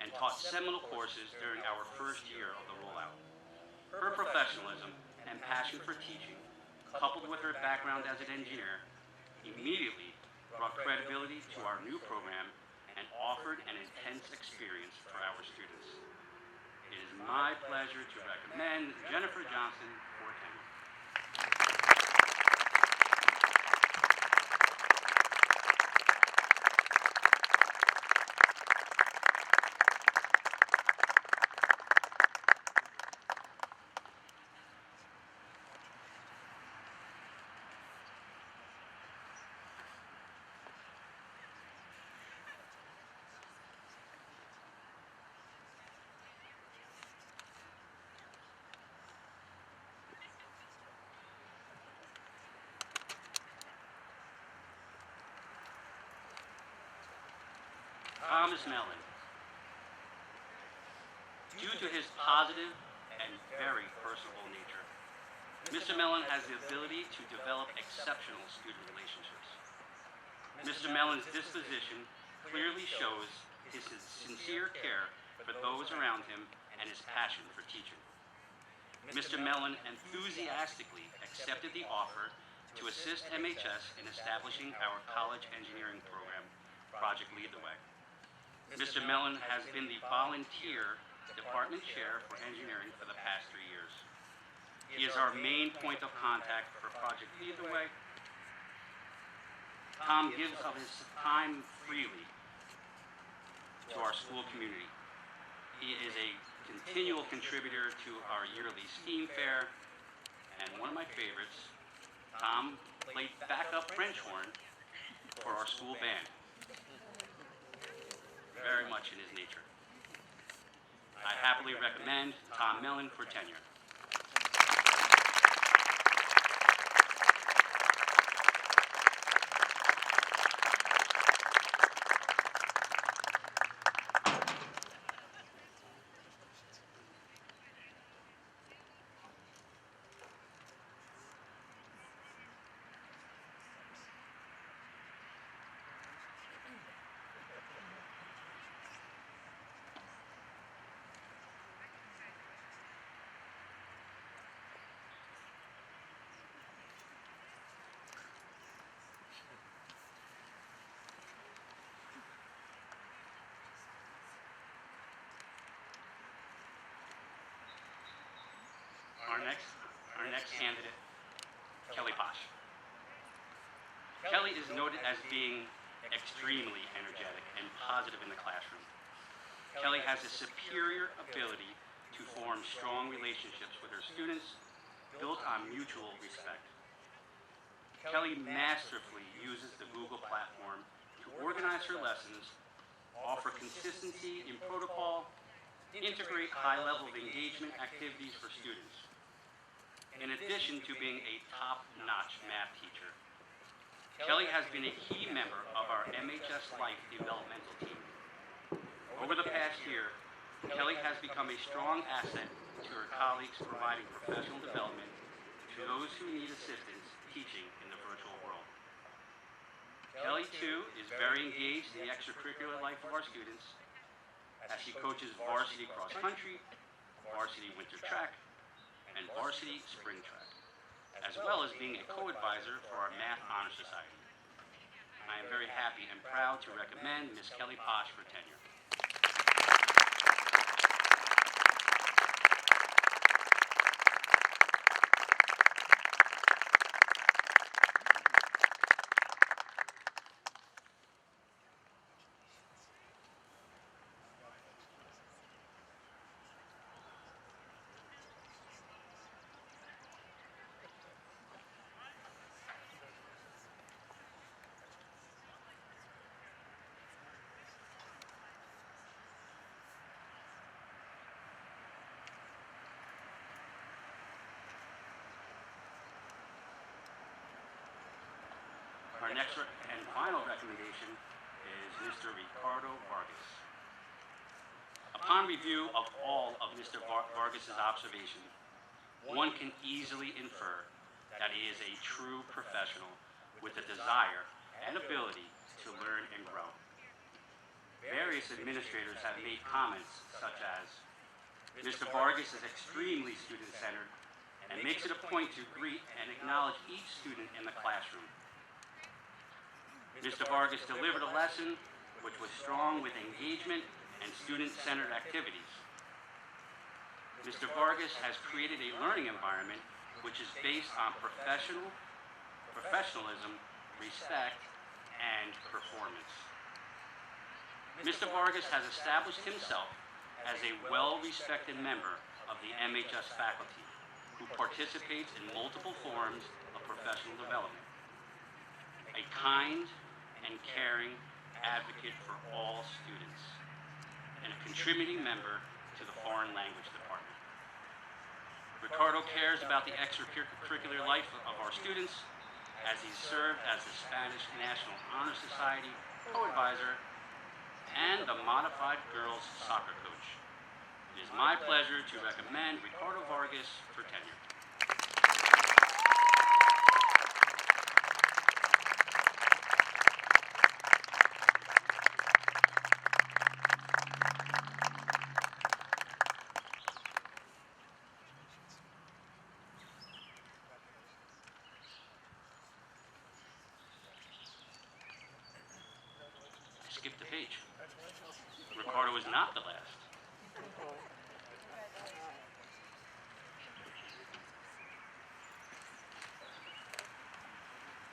and taught seminal courses during our first year of the rollout. Her professionalism and passion for teaching, coupled with her background as an engineer, immediately brought credibility to our new program and offered an intense experience for our students. It is my pleasure to recommend Jennifer Johnson for tenure. Thomas Mellon. Due to his positive and very personable nature, Mr. Mellon has the ability to develop exceptional student relationships. Mr. Mellon's disposition clearly shows his sincere care for those around him and his passion for teaching. Mr. Mellon enthusiastically accepted the offer to assist MHS in establishing our college engineering program, Project Lead the Way. Mr. Mellon has been the volunteer department chair for engineering for the past 3 years. He is our main point of contact for Project Lead the Way. Tom gives of his time freely to our school community. He is a continual contributor to our yearly STEAM fair, and one of my favorites, Tom played backup French horn for our school band. Very much in his nature. I happily recommend Tom Mellon for tenure. Our next candidate, Kelly Posh. Kelly is noted as being extremely energetic and positive in the classroom. Kelly has a superior ability to form strong relationships with her students built on mutual respect. Kelly masterfully uses the Google platform to organize her lessons offer consistency in protocol, integrate high level of engagement activities for students. In addition to being a top-notch math teacher, Kelly has been a key member of our MHS Life developmental team. Over the past year, Kelly has become a strong asset to her colleagues, providing professional development to those who need assistance teaching in the virtual world. Kelly, too, is very engaged in the extracurricular life of our students as she coaches varsity cross country, varsity winter track, and varsity spring track, as well as being a co-advisor for our Math Honor Society. I am very happy and proud to recommend Ms. Kelly Posh for tenure. Our next and final recommendation is Mr. Ricardo Vargas. Upon review of all of Mr. Vargas's observations, one can easily infer that he is a true professional with a desire and ability to learn and grow. Various administrators have made comments such as, Mr. Vargas is extremely student-centered and makes it a point to greet and acknowledge each student in the classroom. Mr. Vargas delivered a lesson which was strong with engagement and student-centered activities. Mr. Vargas has created a learning environment which is based on professionalism, respect, and performance. Mr. Vargas has established himself as a well-respected member of the MHS faculty who participates in multiple forms of professional development. A kind and caring advocate for all students, and a contributing member to the foreign language department. Ricardo cares about the extracurricular life of our students as he served as the Spanish National Honor Society co-advisor and the modified girls soccer coach. It is my pleasure to recommend Ricardo Vargas for tenure. Skip the page. Ricardo is not the last.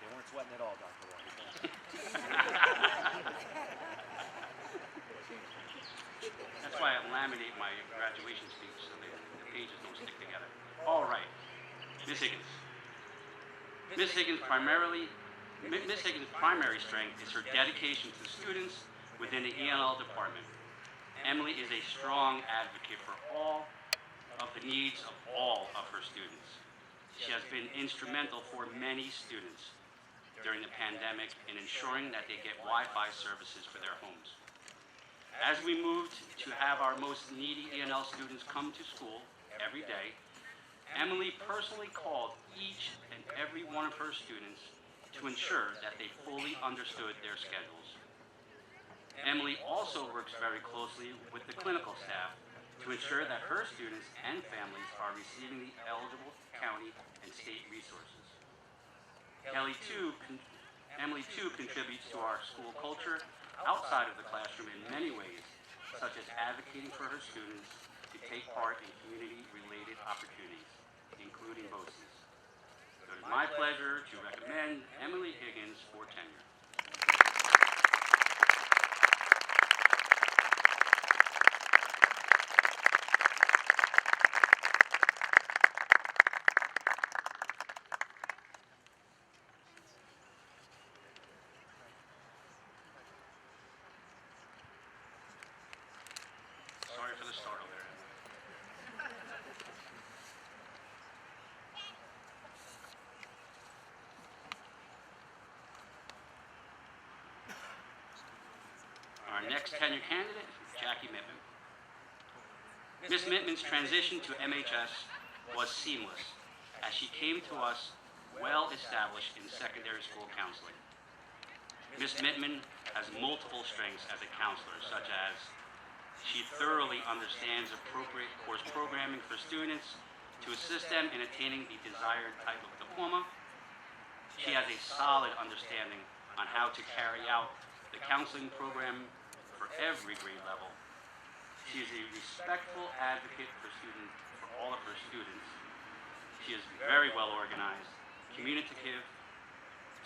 They weren't sweating at all, Dr. Wall. That's why I laminate my graduation speech so the pages don't stick together. All right, Ms. Higgins. Ms. Higgins' primary strength is her dedication to students within the ELL department. Emily is a strong advocate for all of the needs of all of her students. She has been instrumental for many students during the pandemic in ensuring that they get Wi-Fi services for their homes. As we moved to have our most needy ELL students come to school every day, Emily personally called each and every one of her students to ensure that they fully understood their schedules. Emily also works very closely with the clinical staff to ensure that her students and families are receiving the eligible county and state resources. Emily too contributes to our school culture outside of the classroom in many ways, such as advocating for her students to take part in community-related opportunities, including BOCES. So it is my pleasure to recommend Emily Higgins for tenure. next tenure candidate, Jackie Mittman. Ms. Mittman's transition to MHS was seamless, as she came to us well established in secondary school counseling. Ms. Mittman has multiple strengths as a counselor, such as she thoroughly understands appropriate course programming for students to assist them in attaining the desired type of diploma. She has a solid understanding on how to carry out the counseling program for every grade level. She is a respectful advocate for all of her students. She is very well organized, communicative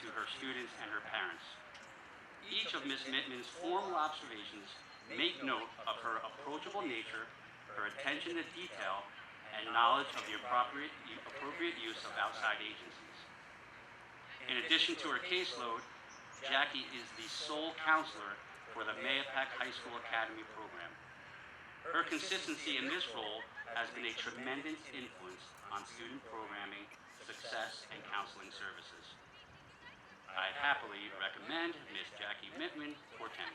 to her students and her parents. Each of Ms. Mittman's formal observations make note of her approachable nature, her attention to detail, and knowledge of the appropriate use of outside agencies. In addition to her caseload, Jackie is the sole counselor for the Mahopac High School Academy program. Her consistency in this role has been a tremendous influence on student programming, success, and counseling services. I happily recommend Ms. Jackie Mittman for tenure.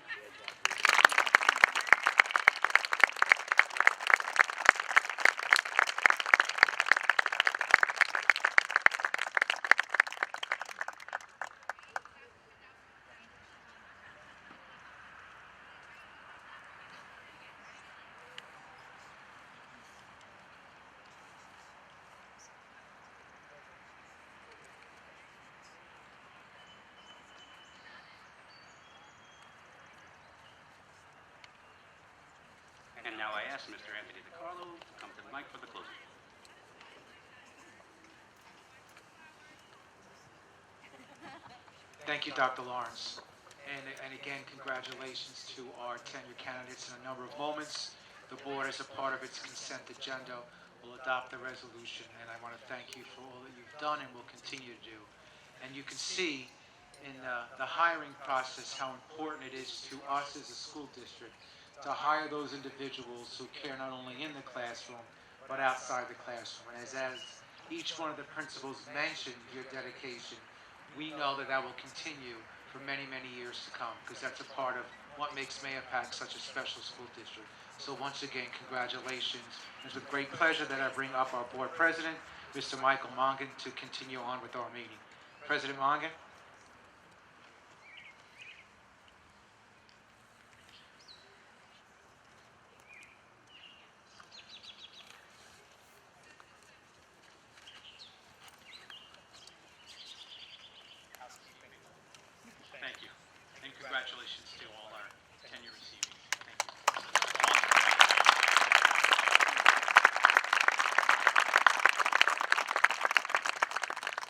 And now I ask Mr. Anthony DiCarlo to come to the mic for the closing. Thank you, Dr. Lawrence. And again, congratulations to our tenure candidates in a number of moments. The board, as a part of its consent agenda, will adopt the resolution, and I want to thank you for all that you've done and will continue to do. And you can see in the hiring process how important it is to us as a school district to hire those individuals who care not only in the classroom, but outside the classroom. And as each one of the principals mentioned your dedication, we know that that will continue for many, many years to come, because that's a part of what makes Mahopac such a special school district. So once again, congratulations. It's with great pleasure that I bring up our board president, Mr. Michael Mongan, to continue on with our meeting. President Mongan. Thank you. And congratulations to all our tenure receiving. Thank you.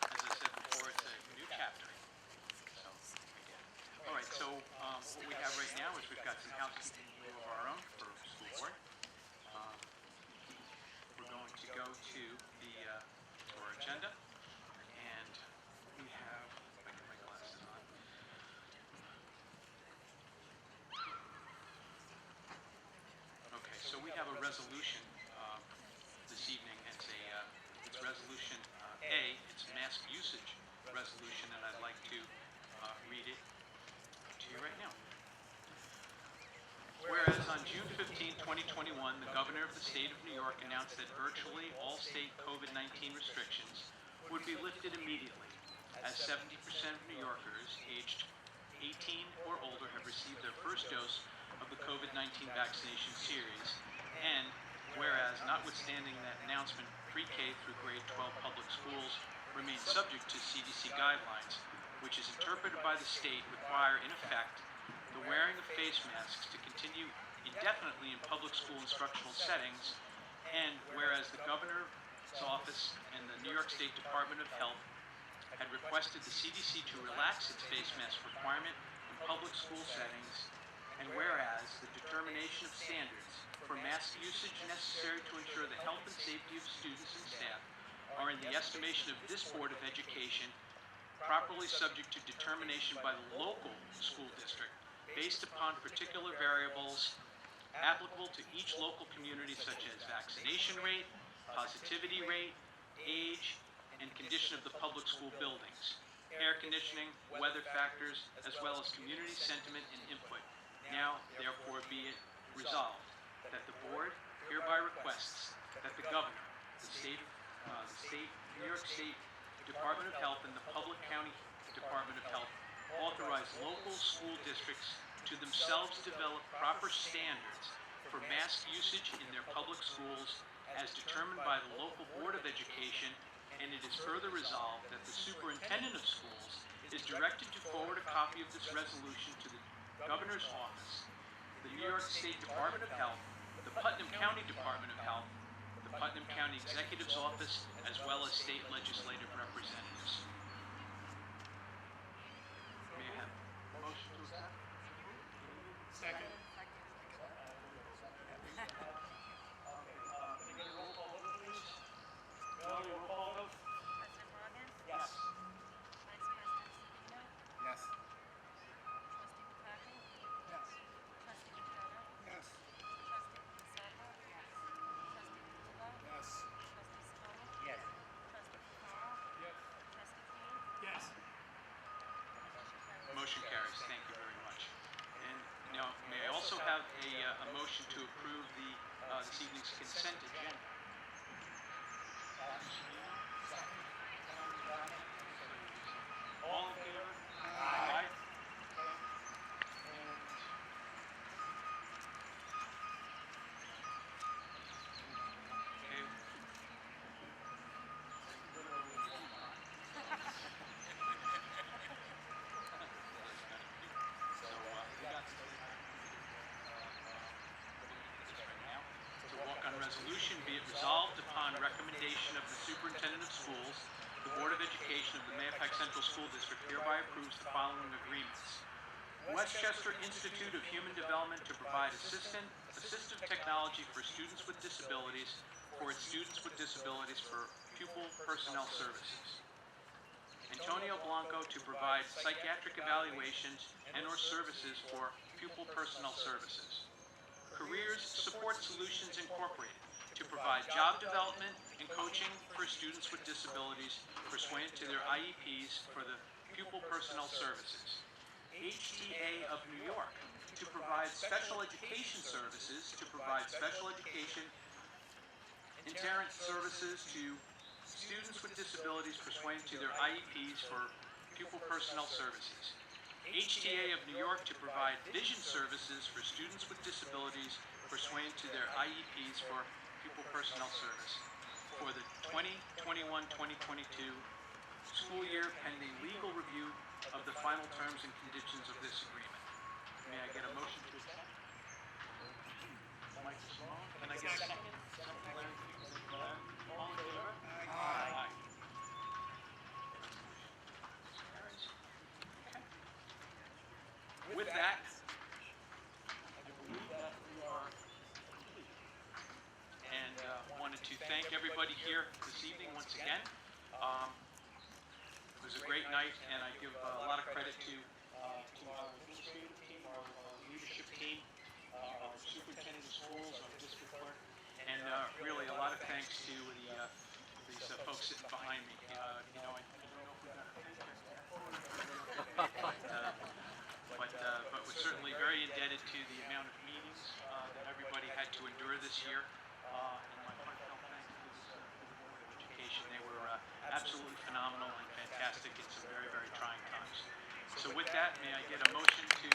As I said before, it's a new chapter. So, again. All right, so what we have right now is we've got some housekeeping of our own for school board. We're going to go to our agenda, and we have, if I get my glasses on. Okay, so we have a resolution this evening. It's resolution A. It's mask usage resolution, and I'd like to read it to you right now. Whereas on June 15, 2021, the governor of the state of New York announced that virtually all state COVID-19 restrictions would be lifted immediately, as 70% of New Yorkers aged 18 or older have received their first dose of the COVID-19 vaccination series, and whereas, notwithstanding that announcement, pre-K through grade 12 public schools remain subject to CDC guidelines, which is interpreted by the state require, in effect, the wearing of face masks to continue indefinitely in public school instructional settings, and whereas the governor's office and the New York State Department of Health had requested the CDC to relax its face mask requirement in public school settings, and whereas the determination of standards for mask usage necessary to ensure the health and safety of students and staff are, in the estimation of this Board of Education, properly subject to determination by the local school district based upon particular variables applicable to each local community, such as vaccination rate, positivity rate, age, and condition of the public school buildings, air conditioning, weather factors, as well as community sentiment and input. Now, therefore, be it resolved that the board hereby requests that the governor, the New York State Department of Health and the Public County Department of Health authorize local school districts to themselves develop proper standards for mask usage in their public schools as determined by the local Board of Education, and it is further resolved that the superintendent of schools is directed to forward a copy of this resolution to the governor's office, the New York State Department of Health, the Putnam County Department of Health, the Putnam County Executive's Office, as well as state legislative representatives. May I have a motion to accept? Second. Melanie, roll call vote? President Morgan? Yes. Vice President Savino? Yes. Trustee McCartney? Yes. Trustee McDonough? Yes. Trustee Lusaka? Yes. Trustee Putovo? Yes. Trustee Stone? Yes. Trustee Picaro? Yes. Trustee King? Yes. Motion carries. Thank you very much. And now, may I also have a motion to approve this evening's consent agenda? All in favor? Aye. Okay. To walk on resolution, be it resolved upon recommendation of the superintendent of schools, the Board of Education of the Mahopac Central School District hereby approves the following agreements. Westchester Institute of Human Development to provide assistive technology for students with disabilities for its students with disabilities for pupil personnel services. Antonio Blanco to provide psychiatric evaluations and/or services for pupil personnel services. Careers Support Solutions Incorporated to provide job development and coaching for students with disabilities pursuant to their IEPs for the pupil personnel services. HTA of New York to provide special education services, to provide special education itinerant services to students with disabilities pursuant to their IEPs for pupil personnel services. HTA of New York to provide vision services for students with disabilities pursuant to their IEPs for pupil personnel service for the 2021-2022 school year pending legal review of the final terms and conditions of this agreement. May I get a motion to accept? Mike Simone, can I get a second? All in favor? Aye. With that, I believe that we are complete. And wanted to thank everybody here this evening once again. It was a great night, and I give a lot of credit to our administrative team, our leadership team, our superintendent of schools, our district clerk, and really a lot of thanks to these folks sitting behind me. I don't know if we're going to but we're certainly very indebted to the amount of meetings that everybody had to endure this year. And my heartfelt thanks to the Board of Education. They were absolutely phenomenal and fantastic in some very, very trying times. So with that, may I get a motion to